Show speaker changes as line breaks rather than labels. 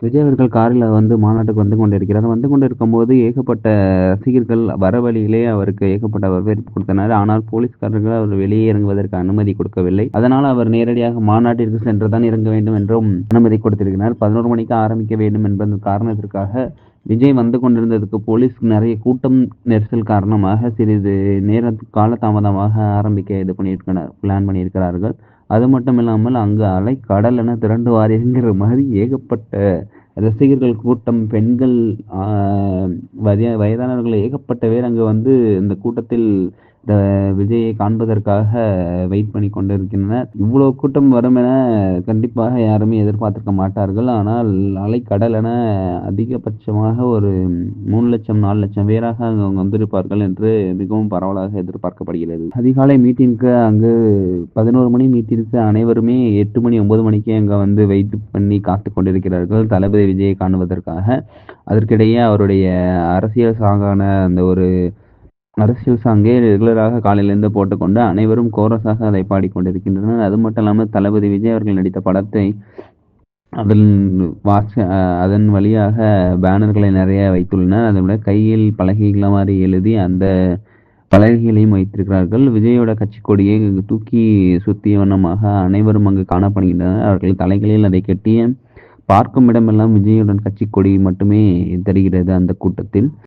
விஜய் அவர்கள் காரில மாநாட்டுக்கு வந்து கொண்டிருக்கிறார். வந்து கொண்டிருக்கும்போது ஏகப்பட்ட ரசிகர்கள் வர வழியிலே அவருக்கு ஏகப்பட்ட வரவேற்பு கொடுத்தனர். ஆனால் போலீஸ்காரர்கள் அவர் வெளியே இறங்குவதற்கு அனுமதி கொடுக்கவில்லை. அதனால் அவர் நேரடியாக மாநாட்டிற்கு சென்று தான் இறங்க வேண்டும் என்றும் அனுமதி கொடுத்திருக்கிறார். 11 மணிக்கு ஆரம்பிக்க வேண்டும் என்பதன் காரணத்திற்காக விஜய் வந்து கொண்டிருந்ததுக்கு போலீஸ் நிறைய கூட்டம் நெரிசல் காரணமாக சிறிது காலதாமதமாக ஆரம்பிக்க பிளான் பண்ணியிருக்கிறார்கள். அது மட்டும் இல்லாமல் அங்கு அலைக்கடல் என திரண்டு வாரீர்ங்கிற மாரி ஏகப்பட்ட ரசிகர்கள் கூட்டம், பெண்கள், ஆ வயதானவர்கள் ஏகப்பட்ட பேர் அங்கு இந்த கூட்டத்தில் இந்த விஜயை காண்பதற்காக வெயிட் பண்ணிக் கொண்டிருக்கின்றனர். இவ்வளோ கூட்டம் வரும் என கண்டிப்பாக யாருமே எதிர்பார்த்திருக்க மாட்டார்கள். ஆனால் அலைக்கடல் என அதிகபட்சமாக ஒரு 3,00,000 4,00,000 பேராக அங்கு வந்திருப்பார்கள் என்று மிகவும் பரவலாக எதிர்பார்க்கப்படுகிறது. அதிகாலை மீட்டிங்க்கு அங்கு 11 மணி மீட்டிங்க்கு அனைவருமே 8 மணி 9 மணிக்கே அங்க வெயிட் பண்ணி காத்துக் கொண்டிருக்கிறார்கள் தளபதி விஜயை காணுவதற்காக. அதற்கிடையே அவருடைய அரசியல் சாங்கான அந்த ஒரு அரசியல் சாங்கே ரெகுலராக காலையிலிருந்து போட்டுக்கொண்டு அனைவரும் கோரஸாக அதை பாடிக்கொண்டிருக்கின்றனர். அது மட்டும் இல்லாமல் தளபதி விஜய் அவர்கள் நடித்த படத்தை அதன் அதன் வழியாக பேனர்களை நிறைய வைத்துள்ளனர். அதோட கையில் பலகைகள் மாரி எழுதி அந்த பலகைகளையும் வைத்திருக்கிறார்கள். விஜயோட கட்சிக் கொடியை தூக்கி சுத்திய வண்ணமாக அனைவரும் அங்கு காணப்படுகின்றனர். அவர்கள் தலைகளில் அதை கட்டிய பார்க்கும் இடமெல்லாம் விஜயுடன் கட்சிக் கொடி மட்டுமே தெரிகிறது அந்த கூட்டத்தில்.